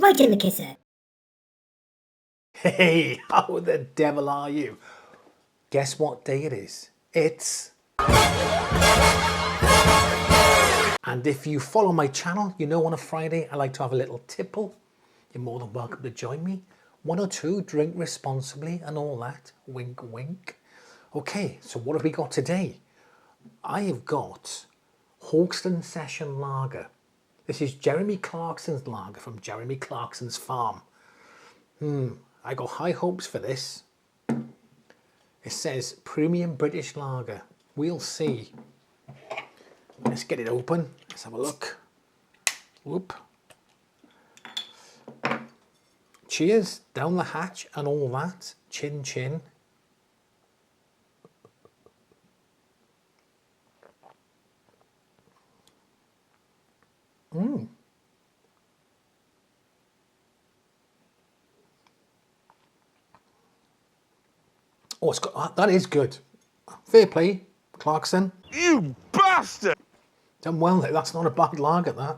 right in the kisser. Hey, how the devil are you? Guess what day it is? It's... And if you follow my channel, you know on a Friday I like to have a little tipple. You're more than welcome to join me. 1 or 2, drink responsibly and all that. Wink, wink. Okay, so what have we got today? I have got Hawkston Session Lager. This is Jeremy Clarkson's lager from Jeremy Clarkson's farm. I got high hopes for this. It says premium British lager. We'll see. Let's get it open. Let's have a look. Whoop. Cheers, down the hatch and all that. Chin chin. Oh, it's got, that is good. Fair play, Clarkson. You bastard! Done well there. That's not a bad lager, that.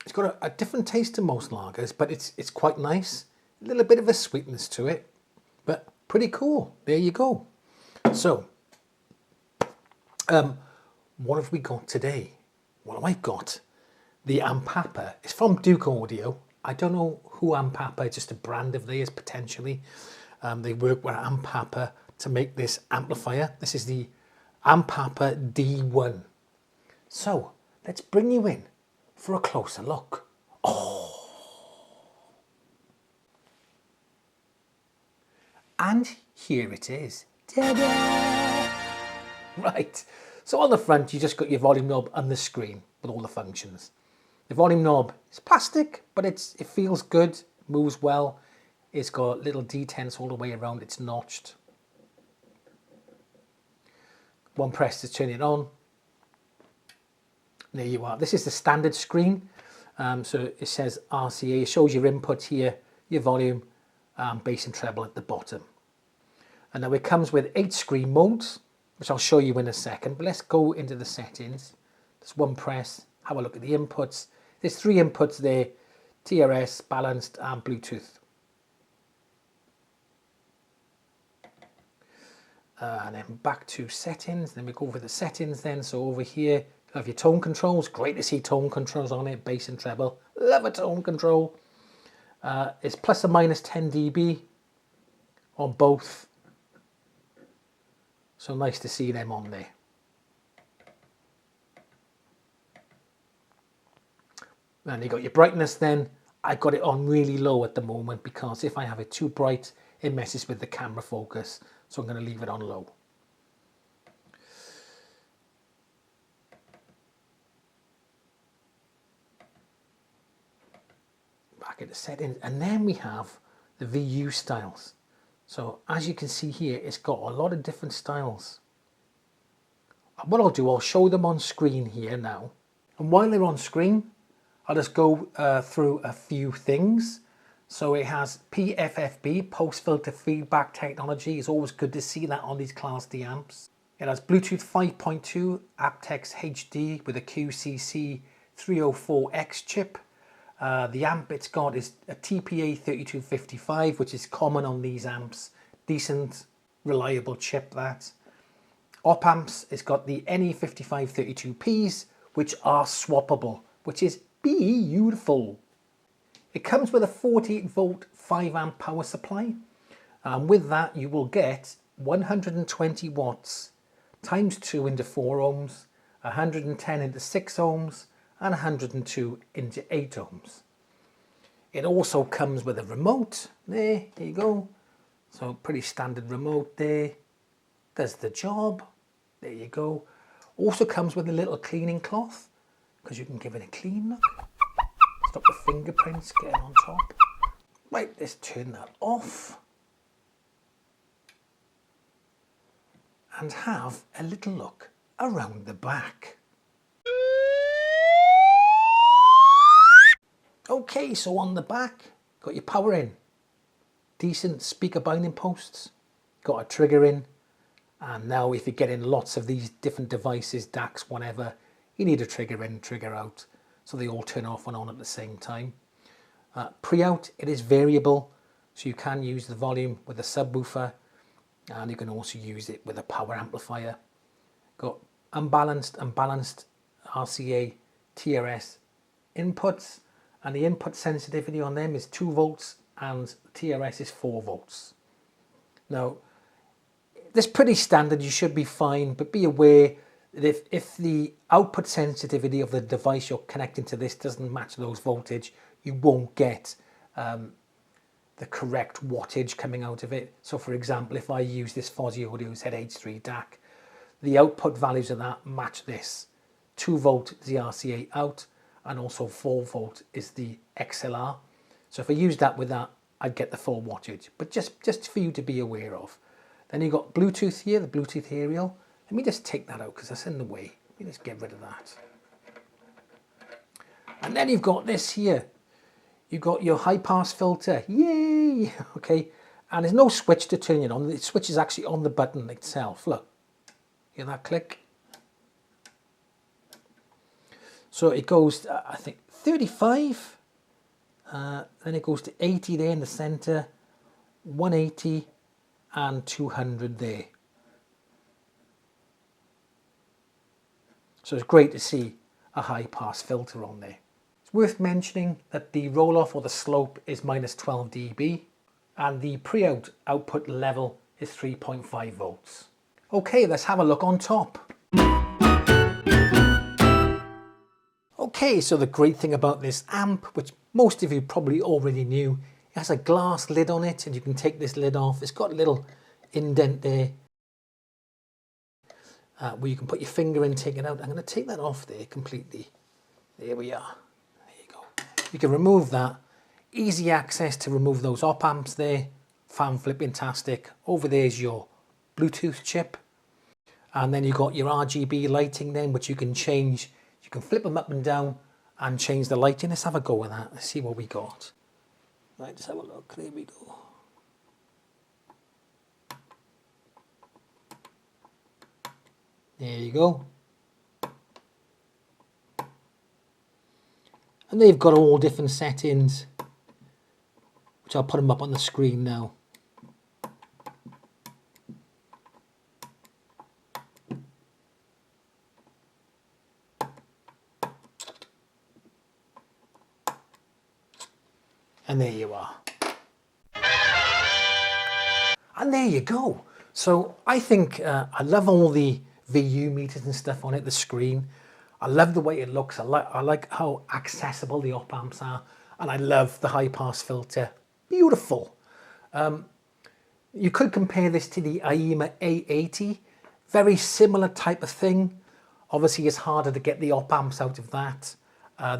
It's got a different taste to most lagers, but it's quite nice. A little bit of a sweetness to it, but pretty cool. There you go. So, what have we got today? What have I got? The Ampapa. It's from Duke Audio. I don't know who Ampapa, just a brand of theirs potentially. They work with Ampapa to make this amplifier. This is the Ampapa D1. So let's bring you in for a closer look. Oh. And here it is. Ta-da! Right. So on the front, you just got your volume knob and the screen with all the functions. The volume knob is plastic, but it feels good, moves well. It's got little detents all the way around. It's notched. One press to turn it on. There you are. This is the standard screen. So it says RCA. It shows your input here, your volume, bass and treble at the bottom. And now it comes with 8 screen modes, which I'll show you in a second. But let's go into the settings. Just one press. Have a look at the inputs. There's 3 inputs there, TRS, balanced and Bluetooth. And then back to settings, then we go over the settings then. So over here, you have your tone controls. Great to see tone controls on it, bass and treble. Love a tone control. It's plus or minus 10 dB on both. So nice to see them on there. And you got your brightness then. I got it on really low at the moment because if I have it too bright, it messes with the camera focus. So I'm going to leave it on low. Back at the settings. And then we have the VU styles. So as you can see here, it's got a lot of different styles. What I'll do, I'll show them on screen here now. And while they're on screen, I'll just go through a few things. So it has PFFB, post filter feedback technology. It's always good to see that on these Class D amps. It has Bluetooth 5.2, aptX HD with a QCC 304X chip. The amp it's got is a TPA 3255, which is common on these amps. Decent, reliable chip that. Op amps, it's got the NE5532Ps, which are swappable, which is beautiful. It comes with a 48 volt 5 amp power supply. With that you will get 120 watts times 2 into 4 ohms, 110 into 6 ohms and 102 into 8 ohms. It also comes with a remote. There you go. So pretty standard remote there. Does the job. There you go. Also comes with a little cleaning cloth because you can give it a clean look. Stop the fingerprints getting on top. Right, let's turn that off. And have a little look around the back. Okay, so on the back, got your power in. Decent speaker binding posts. Got a trigger in. And now if you're getting lots of these different devices, DACs, whatever, you need a trigger in, trigger out. so they all turn off and on at the same time. Pre-out, it is variable, so you can use the volume with a subwoofer, and you can also use it with a power amplifier. Got unbalanced and balanced RCA TRS inputs, and the input sensitivity on them is 2 volts and TRS is 4 volts. Now, this is pretty standard, you should be fine, but be aware that if the output sensitivity of the device you're connecting to this doesn't match those voltage, you won't get the correct wattage coming out of it. So for example, if I use this Fozzy Audio ZH3 DAC, the output values of that match this. 2 volt is the RCA out, and also 4 volt is the XLR. So if I use that with that, I'd get the full wattage, but just for you to be aware of. Then you've got Bluetooth here, the Bluetooth aerial. Let me just take that out because that's in the way. Let me just get rid of that. And then you've got this here. You've got your high pass filter. Yay! Okay. And there's no switch to turn it on. The switch is actually on the button itself. Look. Hear that click? So it goes, I think, 35. Then it goes to 80 there in the center. 180 and 200 there. So it's great to see a high pass filter on there. It's worth mentioning that the roll off or the slope is minus 12 dB and the pre-out output level is 3.5 volts. Okay, let's have a look on top. Okay, so the great thing about this amp, which most of you probably already knew, it has a glass lid on it and you can take this lid off. It's got a little indent there where you can put your finger in, take it out. I'm going to take that off there completely. There we are. There you go. You can remove that. Easy access to remove those op amps there. Fan flipping-tastic. Over there is your Bluetooth chip. And then you've got your RGB lighting then, which you can change. You can flip them up and down and change the lighting. Let's have a go with that. Let's see what we got. Right, let's have a look. There we go. There you go. And they've got all different settings, which I'll put them up on the screen now. And there you are. And there you go. So I think I love all the VU meters and stuff on it, the screen. I love the way it looks. I like how accessible the op amps are. And I love the high pass filter. Beautiful. You could compare this to the IEMA A80. Very similar type of thing. Obviously it's harder to get the op amps out of that.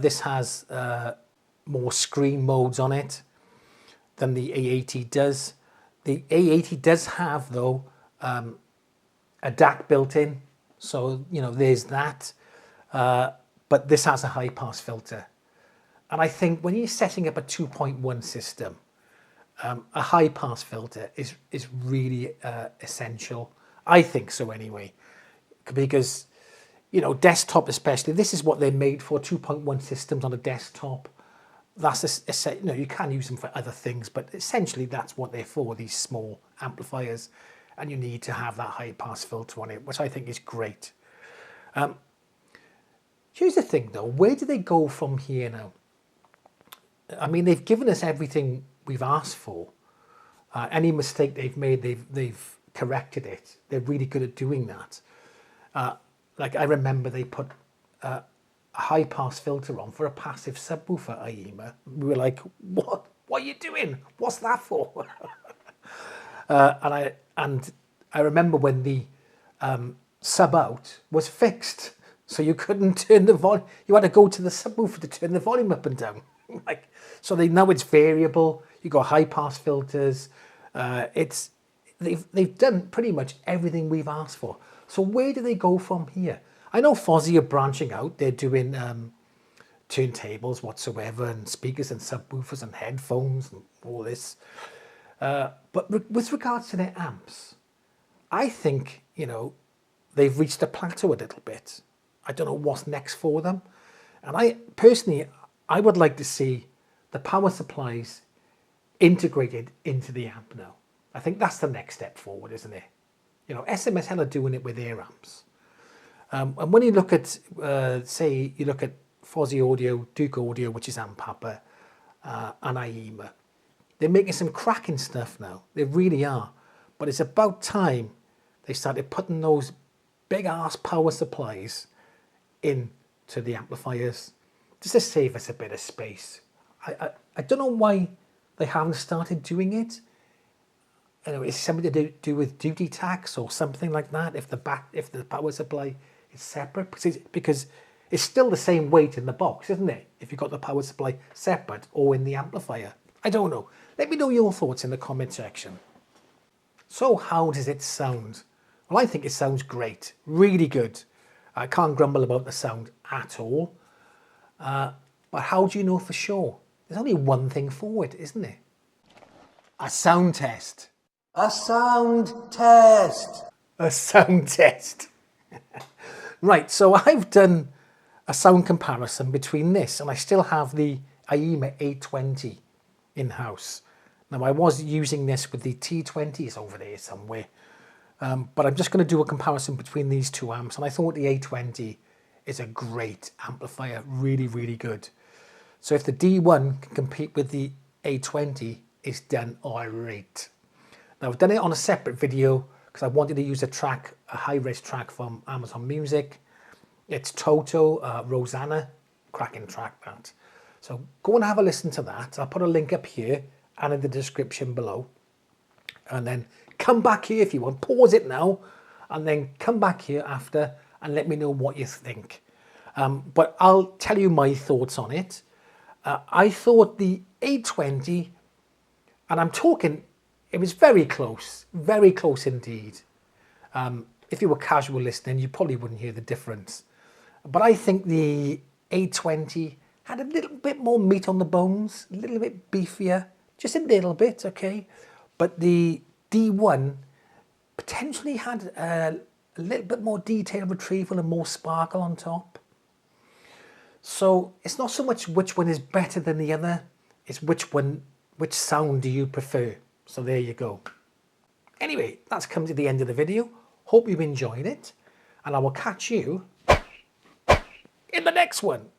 This has more screen modes on it than the A80 does. The A80 does have, though, a DAC built in, so you know there's that. But this has a high pass filter, and I think when you're setting up a 2.1 system, a high pass filter is really essential. I think so anyway, because you know desktop especially, this is what they're made for. 2.1 systems on a desktop. That's you know, you can use them for other things, but essentially that's what they're for, these small amplifiers, and you need to have that high pass filter on it, which I think is great. Here's the thing though, where do they go from here now? I mean, they've given us everything we've asked for. Any mistake they've made, they've corrected it. They're really good at doing that. Like I remember they put a high pass filter on for a passive subwoofer IEMA. We were like, what are you doing? What's that for? and I remember when the sub out was fixed, so you couldn't turn the volume. You had to go to the subwoofer to turn the volume up and down. Like, so now it's variable. You got high pass filters. They've done pretty much everything we've asked for. So where do they go from here? I know Fozzy are branching out. They're doing turntables whatsoever, and speakers and subwoofers and headphones and all this. But with regards to their amps, I think, you know, they've reached a plateau a little bit. I don't know what's next for them. And I personally, I would like to see the power supplies integrated into the amp now. I think that's the next step forward, isn't it? You know, SMSL are doing it with their amps. And when you look at, say, you look at Fozzy Audio, Duke Audio, which is Ampapa, and IEMA, they're making some cracking stuff now. They really are. But it's about time they started putting those big ass power supplies into the amplifiers just to save us a bit of space. I don't know why they haven't started doing it. You know, it's something to do with duty tax or something like that. If the power supply is separate, because it's still the same weight in the box, isn't it? If you've got the power supply separate or in the amplifier. I don't know. Let me know your thoughts in the comment section. So how does it sound? Well, I think it sounds great. Really good. I can't grumble about the sound at all. But how do you know for sure? There's only one thing for it, isn't it? A sound test. A sound test. A sound test. Right, so I've done a sound comparison between this, and I still have the IEMA 820 in-house. Now, I was using this with the T20s over there somewhere, but I'm just going to do a comparison between these two amps, and I thought the 820 is a great amplifier, really, really good. So if the D1 can compete with the 820, it's done all right. Now, I've done it on a separate video because I wanted to use a high-res track from Amazon Music. It's Toto, Rosanna, cracking track that. So go and have a listen to that. I'll put a link up here and in the description below. And then come back here if you want. Pause it now and then come back here after and let me know what you think. But I'll tell you my thoughts on it. I thought the 820, and I'm talking, it was very close indeed. If you were casual listening, you probably wouldn't hear the difference. But I think the 820 had a little bit more meat on the bones, a little bit beefier, just a little bit, okay? But the D1 potentially had a little bit more detail retrieval and more sparkle on top. So it's not so much which one is better than the other, it's which sound do you prefer. So there you go. Anyway, that's come to the end of the video. Hope you've enjoyed it, and I will catch you in the next one.